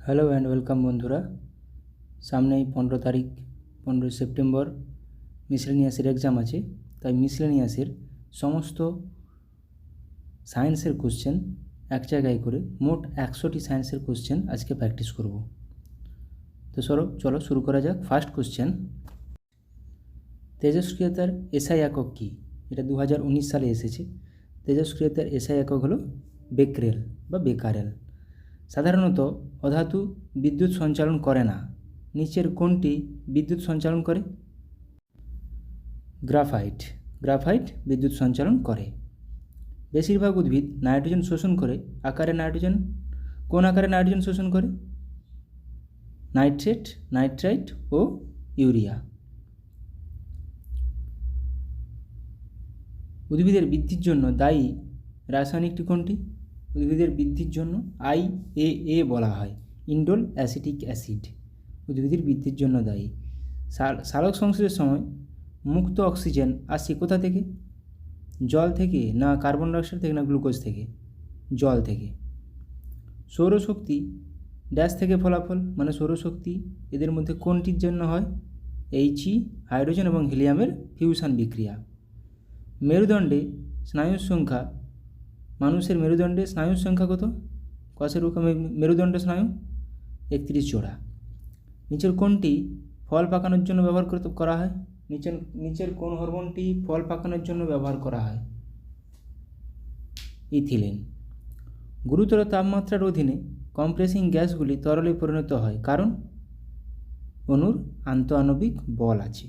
Hello and welcome বন্ধুরা। সামনেই 15 September মিসলেনিয়াসের exam আছে, তাই মিসলেনিয়াসের সমস্ত সায়েন্সের কোশ্চেন এক জায়গায় করে মোট 100টি সায়েন্সের কোশ্চেন আজকে প্র্যাকটিস করব। তো চলো শুরু করা যাক। ফার্স্ট কোশ্চেন, তেজস্ক্রিয়তার এসআই একক কী? এটা 2019 সালে এসেছে। তেজস্ক্রিয়তার এসআই একক হলো বেকরেল বা বেকারেল। সাধারণত অধাতু বিদ্যুৎ সঞ্চালন করে না, নিচের কোনটি বিদ্যুৎ সঞ্চালন করে? গ্রাফাইট বিদ্যুৎ সঞ্চালন করে। বেশিরভাগ উদ্ভিদ নাইট্রোজেন শোষণ করে কোন আকারে নাইট্রোজেন শোষণ করে? নাইট্রেট, নাইট্রাইট ও ইউরিয়া। উদ্ভিদের বৃদ্ধির জন্য দায়ী রাসায়নিকটি কোনটি? উদ্ভিদের বৃদ্ধির জন্য IAA বলা হয়, ইন্ডোল অ্যাসিটিক অ্যাসিড। উদ্ভিদের বৃদ্ধির জন্য দায়ী। সালোক সংশ্লেষের সময় মুক্ত অক্সিজেন আসছে কোথা থেকে? জল থেকে, না কার্বন ডাইঅক্সাইড থেকে, না গ্লুকোজ থেকে? জল থেকে। সৌরশক্তি ড্যাশ থেকে ফলাফল, মানে সৌরশক্তি এদের মধ্যে কোনটির জন্য হয়? He, হাইড্রোজেন এবং হিলিয়ামের ফিউশন বিক্রিয়া। মেরুদণ্ডে স্নায়ুর সংখ্যা, মানুষের মেরুদণ্ডে স্নায়ুর সংখ্যা কত? কষের মেরুদণ্ড স্নায়ু 31 জোড়া। নিচের কোনটি ফল পাকানোর জন্য ব্যবহার করা হয়? নিচের কোন হরমোনটি ফল পাকানোর জন্য ব্যবহার করা হয়? ইথিলিন। গুরুতর তাপমাত্রার অধীনে কম্প্রেসিং গ্যাসগুলি তরলে পরিণত হয় কারণ অণুর আন্তঃআণবিক বল আছে।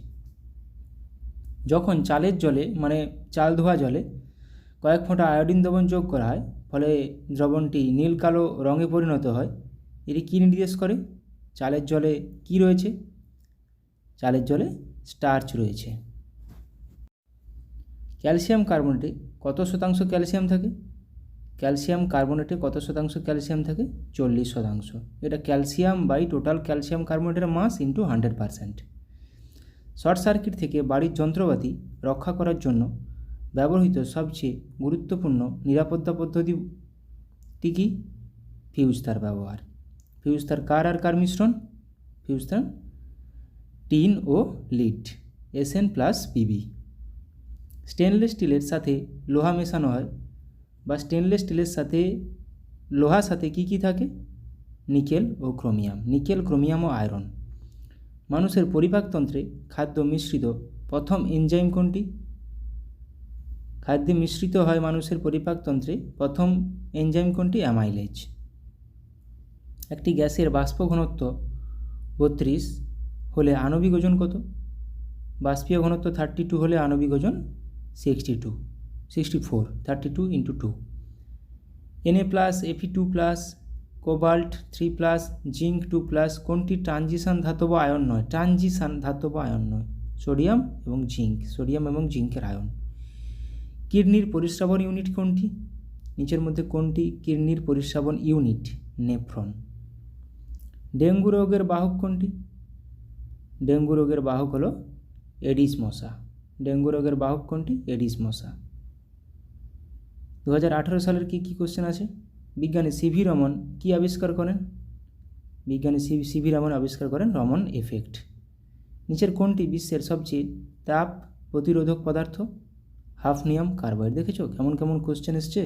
যখন চালের জলে, মানে চাল ধোয়া জলে কয়েক ফোঁটা আয়োডিন দ্রবণ যোগ করা হয়, ফলে দ্রবণটি নীল কালো রঙে পরিণত হয়, এটি কী নির্দেশ করে? চালের জলে কি রয়েছে? চালের জলে স্টার্চ রয়েছে। ক্যালসিয়াম কার্বনেটে কত শতাংশ ক্যালসিয়াম থাকে? ক্যালসিয়াম কার্বনেটে কত শতাংশ ক্যালসিয়াম থাকে? 40%। এটা ক্যালসিয়াম বাই টোটাল ক্যালসিয়াম কার্বনেটের মাস ইন্টু 100%। শর্ট সার্কিট থেকে বাড়ির যন্ত্রপাতি রক্ষা করার জন্য ব্যবহৃত সবচেয়ে গুরুত্বপূর্ণ নিরাপত্তা পদ্ধতিটি কি? ফিউজ তার ব্যবহার। ফিউজ তার কার আর কার মিশ্রণ? ফিউজ তার টিন ও লিড, Sn+Pb। স্টেনলেস স্টিলের সাথে লোহা মেশানো হয়, বা স্টেনলেস স্টিলের সাথে লোহার সাথে কি থাকে? নিকেল ও ক্রোমিয়াম। নিকেল, ক্রোমিয়াম ও আয়রন। মানুষের পরিপাকতন্ত্রে খাদ্য মিশ্রিত প্রথম এনজাইম কোনটি? খাদ্যে মিশ্রিত হয় মানুষের পরিপাকতন্ত্রে প্রথম এনজাইম কোনটি? অ্যামাইলেজ। একটি গ্যাসের বাষ্প ঘনত্ব 32 হলে আণবিক ওজন কত? বাষ্পীয় ঘনত্ব 32 হলে আণবিক ওজন 64, 32 × 2। Na+, Fe2+, কোবাল্ট 3+, জিঙ্ক 2+, কোনটি ট্রানজিশন ধাতব আয়ন নয়? সোডিয়াম এবং জিঙ্কের আয়ন। কিডনির পরিস্রাবন ইউনিট কোনটি? নিচের মধ্যে কোনটি কিডনির পরিস্রাবন ইউনিট? নেফ্রন। ডেঙ্গু রোগের বাহক কোনটি? ডেঙ্গু রোগের বাহক হলো এডিস মশা। ডেঙ্গু রোগের বাহক কোনটি? এডিস মশা। 2018 সালের কি কোশ্চেন আছে? বিজ্ঞানী সিভি রমন কি আবিষ্কার করেন? বিজ্ঞানী সিভি রমন আবিষ্কার করেন রমন এফেক্ট। নিচের কোনটি বিশ্বের সবচেয়ে তাপ প্রতিরোধক পদার্থ? Hafnium carbide. দেখেছো কেমন কোশ্চেন এসছে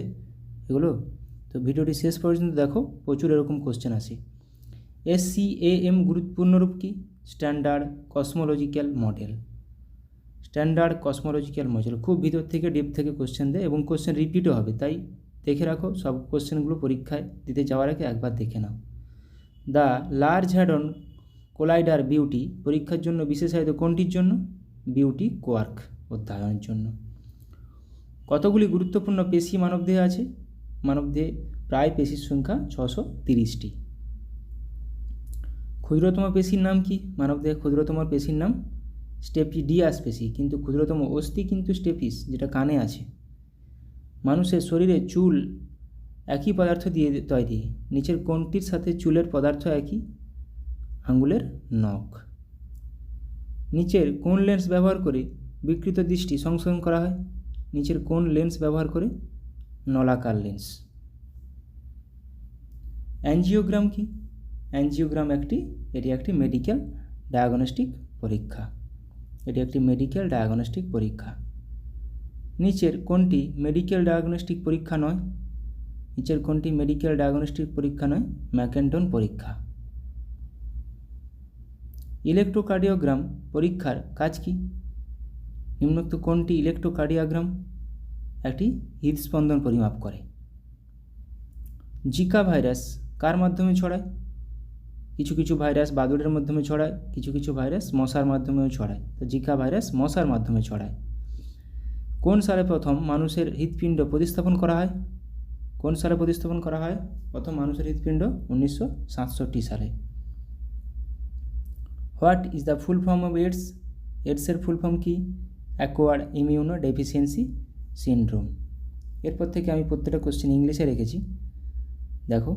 এগুলো? তো ভিডিওটি শেষ পর্যন্ত দেখো, প্রচুর এরকম কোশ্চেন আসে। SCAM গুরুত্বপূর্ণ রূপ কি? Standard cosmological model. Standard cosmological model খুব ভিতর থেকে ডিপ থেকে কোশ্চেন দেয় এবং কোশ্চেন রিপিটও হবে, তাই দেখে রাখো। সব কোশ্চেনগুলো পরীক্ষায় দিতে যাওয়ার আগে একবার দেখে নাও। The large hadron collider beauty পরীক্ষার জন্য বিশেষায়িত কোনটির জন্য? বিউটি কোয়ার্ক অধ্যয়নের জন্য। কতগুলি গুরুত্বপূর্ণ পেশি মানবদেহে আছে? মানবদেহে প্রায় পেশির সংখ্যা 630টি। ক্ষুদ্রতম পেশির নাম কি? মানবদেহে ক্ষুদ্রতম পেশির নাম স্টেপিডিয়াস পেশি, কিন্তু ক্ষুদ্রতম অস্থি কিন্তু স্টেপিস, যেটা কানে আছে। মানুষের শরীরে চুল একই পদার্থ দিয়ে তৈরি, নিচের কোনটির সাথে চুলের পদার্থ একই? আঙ্গুলের নখ। নিচের কোন লেন্স ব্যবহার করে বিকৃত দৃষ্টি সংশোধন করা হয়? নিচের কোন লেন্স ব্যবহার করে? নলাকার লেন্স। অ্যাঞ্জিওগ্রাম কি? অ্যাঞ্জিওগ্রাম এটি একটি মেডিকেল ডায়াগনস্টিক পরীক্ষা। এটি একটি মেডিকেল ডায়াগনস্টিক পরীক্ষা। নিচের কোনটি মেডিকেল ডায়াগনস্টিক পরীক্ষা নয়? নিচের কোনটি মেডিকেল ডায়াগনস্টিক পরীক্ষা নয়? ম্যাকেন্টন পরীক্ষা। ইলেকট্রোকার্ডিওগ্রাম পরীক্ষার কাজ কি? নিম্নোক্ত কোনটি ইলেকট্রোকার্ডিওগ্রাম? একটি হৃদস্পন্দন পরিমাপ করে। জিকা ভাইরাস কার মাধ্যমে ছড়ায়? কিছু কিছু ভাইরাস বাদুড়ের মাধ্যমে ছড়ায়, কিছু কিছু ভাইরাস মশার মাধ্যমেও ছড়ায়। তো জিকা ভাইরাস মশার মাধ্যমে ছড়ায়। কোন সালে প্রথম মানুষের হৃৎপিণ্ড প্রতিস্থাপন করা হয়? কোন সালে প্রতিস্থাপন করা হয় প্রথম মানুষের হৃৎপিণ্ড? 1967 সালে। What is the full form of AIDS? এইডসের ফুল ফর্ম কি? Acquired immunodeficiency syndrome. এরপর থেকে আমি প্রত্যেকটা কোশ্চেন ইংলিশে রেখেছি, দেখো।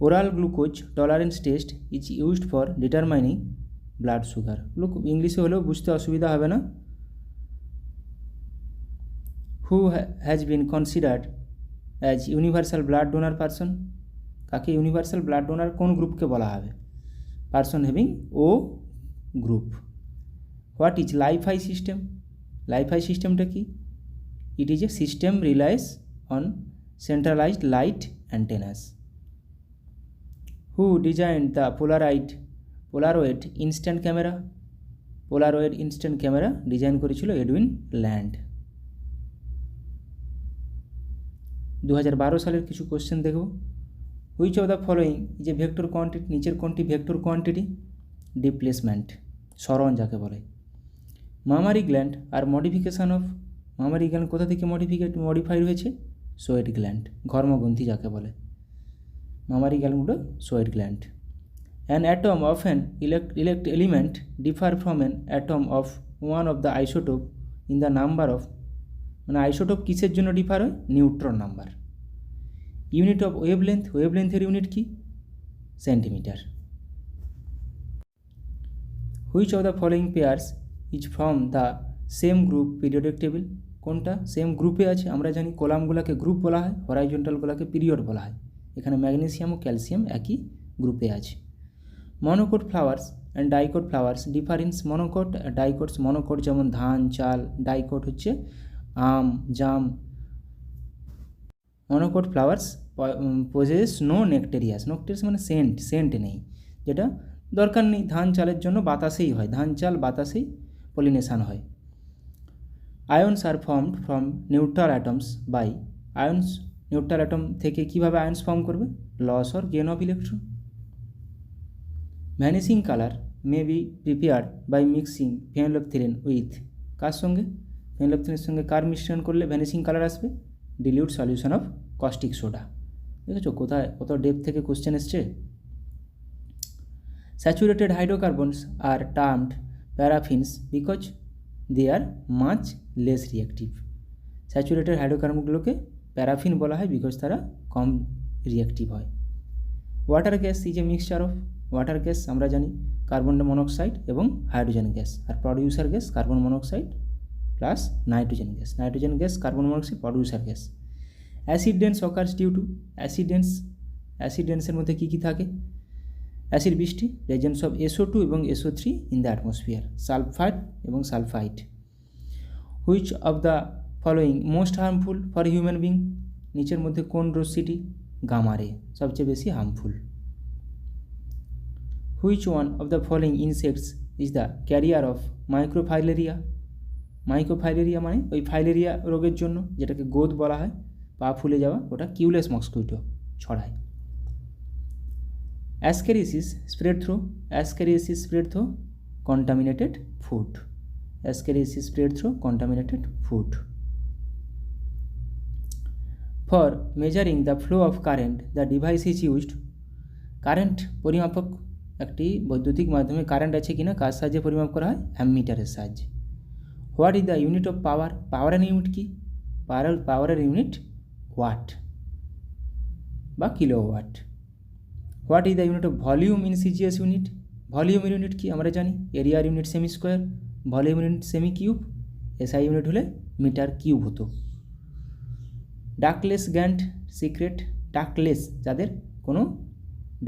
Oral glucose tolerance test is used for determining blood sugar. ইংলিশে হলেও বুঝতে অসুবিধা হবে না। Who has been considered as universal blood donor person? কাকে ইউনিভার্সাল ব্লাড ডোনার কোন গ্রুপকে বলা হবে? Person having O group. What is LiFi system? LiFi সিস্টেমটা কি? It is a system relies on centralised light antennas. Who designed the Polaroid instant camera? Polaroid instant camera design করেছিল Edwin Land. 2012 সালের কিছু question দেখব। Which of the following is a vector quantity? নিচের কোনটি vector quantity? Displacement, সরণ যাকে বলে। Mammary gland আর মডিফিকেশান অফ। মামারি গ্ল্যান্ড কোথা থেকে মডিফাইড হয়েছে? সোয়েট গ্ল্যান্ড, ঘর্মগ্রন্থি যাকে বলে। Mammary gland sweat gland. An atom of an element differ from an atom of one of the isotope in the number of. মানে isotope কিসের জন্য ডিফার হয়? Neutron number. Unit of wavelength, ওয়েভলেন্থের unit কি? Centimetre. Which of the following pairs is from the same group periodic table? কোনটা same গ্রুপে আছে? আমরা জানি কলামগুলোকে গ্রুপ বলা হয়, হরাইজন্টালগুলোকে পিরিয়ড বলা হয়। এখানে ম্যাগনেসিয়াম ও ক্যালসিয়াম একই গ্রুপে আছে। Monocot flowers and dicot flowers difference. Monocot dicots. Monocot যেমন ধান, চাল, ডাইকোট হচ্ছে আম, জাম। Monocot flowers possess no nectaries. Nectaries মানে সেন্ট নেই, যেটা দরকার নেই। ধান চালের জন্য বাতাসেই হয়, ধান চাল বাতাসেই পলিনেশান হয়। Ions are formed from neutral atoms by. Ions neutral atom থেকে কীভাবে আয়ন্স ফর্ম করবে? Loss or gain of electron. Vanishing colour may be prepared by mixing phenolphthalein with. কার সঙ্গে? ফেনোলেফথেলিনের সঙ্গে কার মিশ্রণ করলে ভ্যানিশিং কালার আসবে? Dilute solution of caustic soda. দেখেছো কোথায় কত ডেপথ থেকে কোশ্চেন এসছে। Saturated hydrocarbons are termed paraffins because they are much less reactive. Saturated হাইড্রোকার্বনগুলোকে প্যারাফিন বলা হয় বিকজ তারা কম রিয়াক্টিভ হয়। Water gas is a mixture of. Water gas আমরা জানি কার্বন মনোক্সাইড এবং হাইড্রোজেন গ্যাস, আর producer gas carbon monoxide plus nitrogen gas. Nitrogen gas, carbon monoxide, producer gas. Acid dense occurs due to. Acid ডেন্সের মধ্যে কী কী থাকে? Acid বৃষ্টি, presence of SO2 এবং SO3 in the atmosphere, sulphide এবং sulphide. Which of the following most harmful for human being? নিচের মধ্যে কোন রশ্মিটি গামা রে সবচেয়ে বেশি harmful? Which one of the following insects is the carrier of microfilaria? Microfilaria মানে ওই ফাইলেরিয়া রোগের জন্য, যেটাকে গোদ বলা হয়, পা ফুলে যাওয়া, ওটা কিউলেস মস্কুইটো ছড়ায়। Ascariasis spread through. Ascariasis spread through contaminated food. Ascariasis spread through contaminated food. For measuring the flow of current the device is used. Current পরিমাপক একটি বৈদ্যুতিক মাধ্যমে কারেন্ট আছে কিনা কার সাহায্যে পরিমাপ করা হয়? অ্যামমিটারের সাহায্যে। What is the unit of power? পাওয়ারের ইউনিট কি? পাওয়ারের ইউনিট ওয়াট বা kilowatt. What is the unit of volume in CGS unit? ভলিউমের ইউনিট কি আমরা জানি? এরিয়ার unit semi square, volume unit semi cube, SI unit হলে মিটার কিউব হতো। ডাকলেস গ্যান্ট সিক্রেট। ডাকলেস যাদের কোনো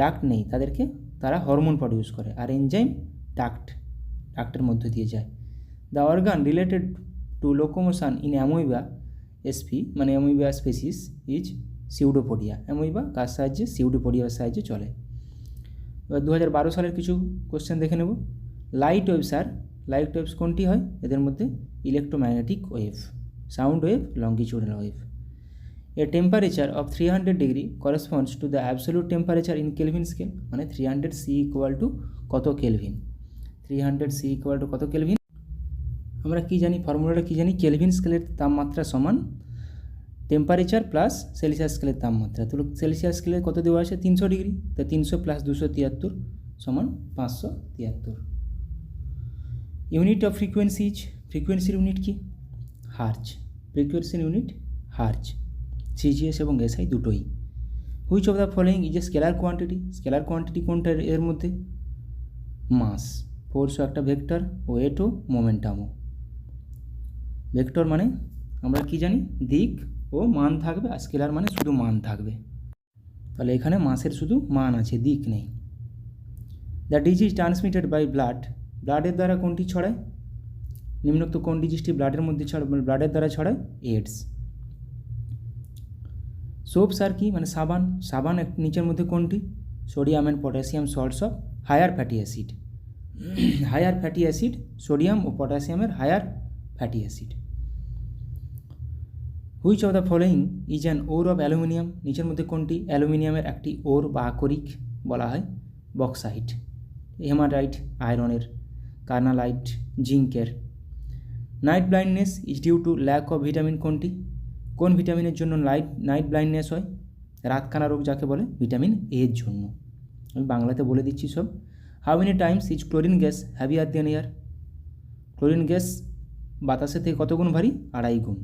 ডাক্ট নেই তাদেরকে, তারা হরমোন প্রডিউস করে, আর এনজাইম ডাক্টের মধ্য দিয়ে যায়। The organ related to locomotion in amoeba SP মানে amoeba species is pseudopodia. Amoeba কার সাহায্যে? সিউডোপোডিয়ার সাহায্যে চলে। এবার 2012 সালের কিছু কোশ্চেন দেখে নেব। লাইট ওয়েভস কোনটি হয়? এদের মধ্যে electromagnetic wave, sound wave, longitudinal wave. A temperature of 300 degree corresponds to the absolute temperature in kelvin scale, মানে 300 C ইকুয়াল টু কত কেলভিন? 300 C ইকুয়াল টু কত কেলভিন? আমরা কি জানি, ফর্মুলাটা কি জানি? কেলভিন স্কেলের তাপমাত্রা সমান টেম্পারেচার প্লাস সেলসিয়াস স্কেলের তাপমাত্রা। তো সেলসিয়াস স্কেলে কত দেওয়া আছে? 300 ডিগ্রি, তো 300 প্লাস 273 সমান 573। ইউনিট অফ ফ্রিকোয়েন্সিজ, ফ্রিকোয়েন্সির ইউনিট কি? হার্জ। ফ্রিকোয়েন্সির ইউনিট হার্জ। সিজিএস এবং এসআই দুটোই। Which of the following is a scalar quantity? Scalar quantity কোনটা এর মধ্যে? মাস, ফোর্সও একটা ভেক্টর, ওয়েটও, মোমেন্টামও। ভেক্টর মানে আমরা কি জানি? দিক ও মান থাকবে, আর স্কেলার মানে শুধু মান থাকবে। তাহলে এখানে মাসের শুধু মান আছে, দিক নেই। দ্য ডিজিজ ট্রান্সমিটেড বাই ব্লাডের দ্বারা কোনটি ছড়ায়? নিম্নোক্ত কোন ডিজিজটি ব্লাডের মধ্যে ব্লাডের দ্বারা ছড়ায়? এইডস। সোপস আর কি? মানে সাবান নিচের মধ্যে কোনটি? Sodium and potassium salts of higher fatty acid. Higher fatty acid, sodium ও পটাশিয়ামের higher fatty acid. Which of the following is an ore of aluminium? নিচের মধ্যে কোনটি অ্যালুমিনিয়ামের একটি ওর বা আকরিক বলা হয়? বক্সাইট। হেমাটাইট আয়রনের, কার্নালাইট জিঙ্কের। Night blindness is due to lack of vitamin কোনটি? কোন ভিটামিনের জন্য নাইট ব্লাইন্ডনেস হয়? রাতকানা রোগ যাকে বলে, ভিটামিন এর জন্য। আমি বাংলাতে বলে দিচ্ছি সব। How many times is chlorine gas heavier than air? Chlorine gas বাতাসের থেকে কত গুণ ভারী? 2.5 গুণ।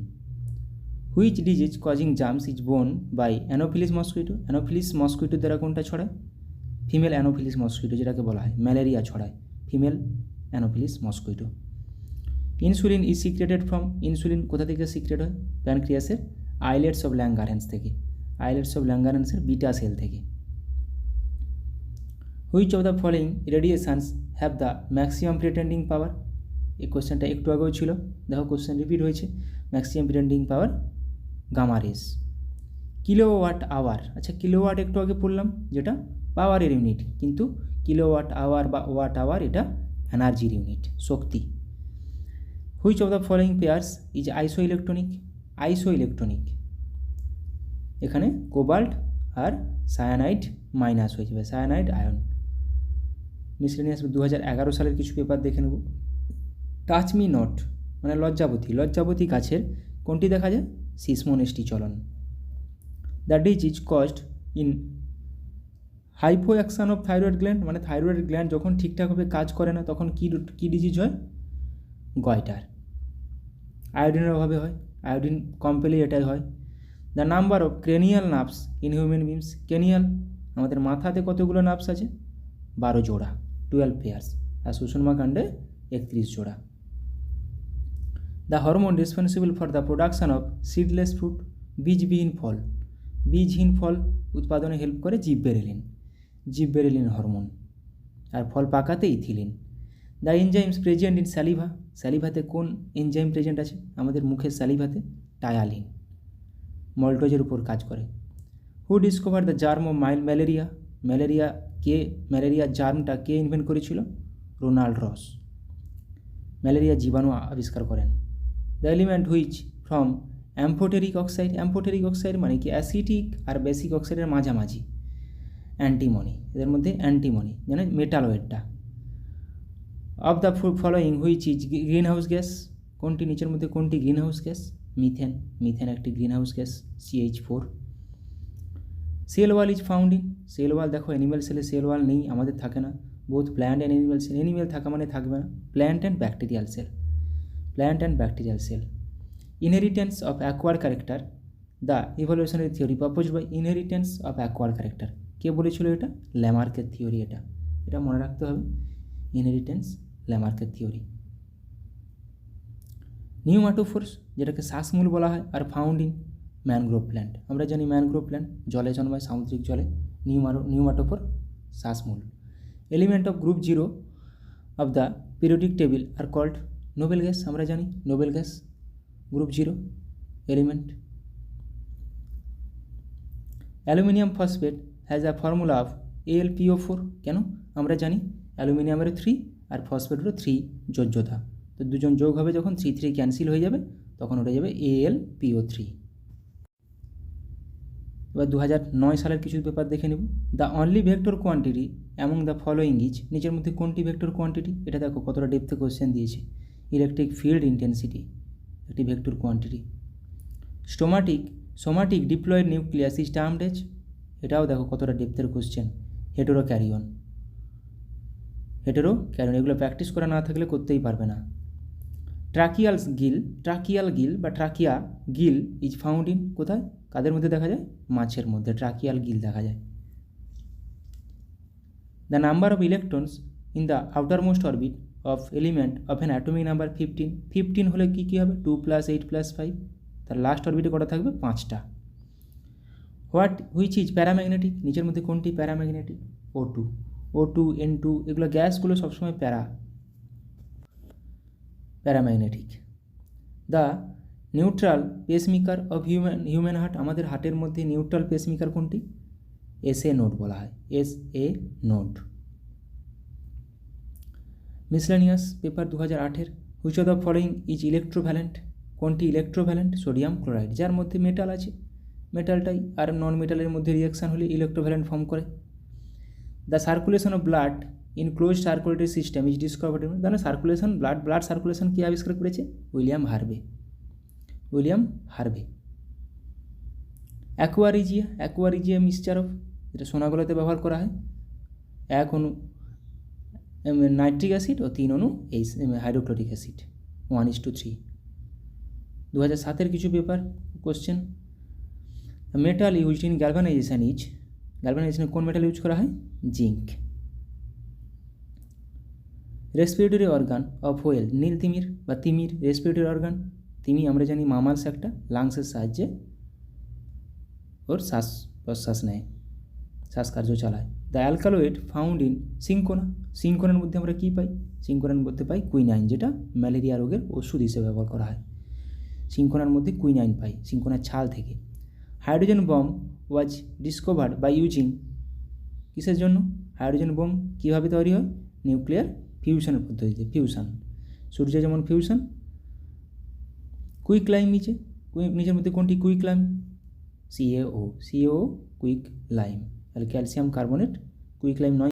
Which disease causing germs is borne by anopheles mosquito? Anopheles mosquito দ্বারা কোনটা ছড়ায়? ফিমেল অ্যানোফিলিস মস্কুইটো, যেটাকে বলা হয় ম্যালেরিয়া ছড়ায় female anopheles mosquito. Insulin is secreted from? Insulin কোথা থেকে সিক্রেট হয়? প্যানক্রিয়াসের আইলেটস অফ ল্যাঙ্গারেন্স থেকে, আইলেটস অফ ল্যাঙ্গারেন্সের বিটা সেল থেকে। Which of the following radiations have the maximum pretending power? এই কোশ্চেনটা একটু আগেও ছিল, দেখো কোশ্চেন রিপিট হয়েছে। Maximum pretending power gamma rays. Kilowatt hour, আচ্ছা কিলোওয়াট একটু আগে পড়লাম যেটা পাওয়ারের ইউনিট, কিন্তু কিলোওয়াট আওয়ার বা ওয়াট আওয়ার এটা এনার্জির unit, Shakti. Which of the following pairs is isoelectronic? এখানে কোবাল্ট আর সায়ানাইড মাইনাস হয়ে যাবে, সায়ানাইড আয়ন। মিসলেনিয়াস 2011 সালের কিছু পেপার দেখে নেব। টাচ মি নট মানে লজ্জাবতী গাছের কোনটি দেখা যায়? সিসমোনেস্টি চলন। The disease caused in hypo action of thyroid gland, মানে থাইরয়েড গ্ল্যান্ড যখন ঠিকঠাকভাবে কাজ করে না তখন কী ডিজিজ হয়? গয়টার। আয়োডিনের অভাবে হয়, আয়োডিন কম পেলেই এটাই হয়। The number of cranial nerves in human beings, cranial আমাদের মাথাতে কতগুলো নার্ভস আছে? 12 জোড়া, 12 পেয়ার্স, আর সুষুম্না কাণ্ডে 31 জোড়া। The hormone responsible for the production of seedless fruit, বীজবিহীন ফল উৎপাদনে হেল্প করে জিববেরেলিন হরমোন, আর ফল পাকাতে ethylene. The enzymes present in স্যালিভাতে কোন এনজাইম প্রেজেন্ট আছে আমাদের মুখের স্যালিভাতে? টায়ালিন, মল্টোজের উপর কাজ করে। Who discover the germ of malaria জার্মটা কে ইনভেন্ট করেছিল? Ronald Ross. ম্যালেরিয়া জীবাণু আবিষ্কার করেন। The element which from amphoteric oxide মানে কি? অ্যাসিটিক আর বেসিক অক্সাইডের মাঝামাঝি, অ্যান্টিমনি, এদের মধ্যে অ্যান্টিমনি যেন মেটালয়েডটা। Of the following which is green house gas? কোনটি নিচের মধ্যে কোনটি গ্রিন হাউস গ্যাস? মিথেন একটি green house gas, CH4। Cell wall is found in? Cell wall দেখো অ্যানিম্যাল সেলে সেল ওয়াল নেই, আমাদের থাকে না। Both plant and animal cell, animal থাকা মানে থাকবে না। Plant and bacterial cell. Inheritance of acquired character, the evolutionary theory proposed by. Inheritance of acquired character কে বলেছিল? এটা ল্যামার্কের থিওরি, এটা মনে রাখতে হবে। Inheritance ল্যামার্কের theory. নিউমাটোফোর্স যেটাকে শ্বাসমূল বলা হয়, আর ফাউন্ড ইন ম্যানগ্রোভ প্ল্যান্ট। আমরা জানি ম্যানগ্রোভ প্ল্যান্ট জলে জন্মায়, সামুদ্রিক জলে নিউমাটোফোর শ্বাসমূল। Element of group 0 of the periodic table are called noble gas, আমরা জানি noble gas group 0 element. Aluminium phosphate has a formula of AlPO4, কেন? আমরা জানি অ্যালুমিনিয়ামের 3 আর ফসফেটেরও 3 যোজ্যতা, তো দুজন যোগ হবে যখন 3 ক্যান্সেল হয়ে যাবে তখন ওটা যাবে AlPO3। এবার 2009 সালের কিছু পেপার দেখে নেব। The only vector quantity among the following is, নিচের মধ্যে কোনটি ভেক্টর কোয়ান্টিটি? এটা দেখো কতটা ডেপথে কোশ্চেন দিয়েছে। ইলেকট্রিক ফিল্ড ইন্টেন্সিটি একটি vector quantity. Somatic diploid nucleus is termed as, এটাও দেখো কতটা ডেপথের কোশ্চেন। হেটেরো ক্যারিয়ন, এগুলো প্র্যাকটিস করা না থাকলে করতেই পারবে না। ট্রাকিয়াল গিল বা trachea gill is found in, কোথায়, কাদের মধ্যে দেখা যায়? মাছের মধ্যে ট্রাকিয়াল গিল দেখা যায়। The number of electrons in the outermost orbit of element of an atomic number 15 হলে কী কী হবে? 2 + 8 + 5, তার লাস্ট অরবিটে কটা থাকবে? 5টা। হুইচ ইজ প্যারাম্যাগনেটিক, নিচের মধ্যে কোনটি প্যারাম্যাগনেটিক? O2, N2 এগুলো গ্যাসগুলো সবসময় paramagnetic. The neutral pacemaker of human heart, আমাদের হার্টের মধ্যে নিউট্রাল পেসমেকার কোনটি? SA নোড বলা হয়, SA নোড। মিসলেনিয়াস পেপার 2008-এর, which of the following is electrovalent, কোনটি ইলেকট্রোভ্যালেন্ট? সোডিয়াম ক্লোরাইড, যার মধ্যে মেটাল আছে, মেটালটাই আর নন মেটালের মধ্যে রিয়াকশান হলে ইলেকট্রোভ্যালেন্ট ফর্ম করে। The circulation of blood in close circulatory system is discovered, জানো সার্কুলেশন ব্লাড সার্কুলেশন কে আবিষ্কার করেছে? William Harvey. Aqua regia mixture of, যেটা সোনাগুলোতে ব্যবহার করা হয়, 1 অণু নাইট্রিক অ্যাসিড ও 3 অণু হাইড্রোক্লোরিক অ্যাসিড, 1:3। 2007-এর কিছু paper question. Metal used in গ্যালভানাইজেশনে কোন মেটাল ইউজ করা হয়? Zinc. Respiratory organ of whale, তিমির রেসপিরেটরি অর্গান, তিমি আমরা জানি মামালস একটা, লাংসের সাহায্যে ওর শ্বাস প্রশ্বাস নেয়, শ্বাসকার্য চালায়। দ্য অ্যালকালয়েড ফাউন্ড ইন সিঙ্কোনার মধ্যে আমরা কী পাই? সিঙ্কোনার মধ্যে পাই কুইনাইন, যেটা ম্যালেরিয়া রোগের ওষুধ হিসেবে ব্যবহার করা হয়। সিঙ্কোনার মধ্যে কুইনাইন পাই সিঙ্কোনার ছাল থেকে। Hydrogen bomb was discovered by using, কিসের জন্য? হাইড্রোজেন বম্ব কীভাবে তৈরি হয়? নিউক্লিয়ার ফিউশনের পদ্ধতিতে, সূর্য যেমন ফিউশন। কুইকলাইম নিচের মধ্যে কোনটি কুইকলাইম? CaO কুইকলাইম, তাহলে ক্যালসিয়াম কার্বনেট কুইকলাইম নয়।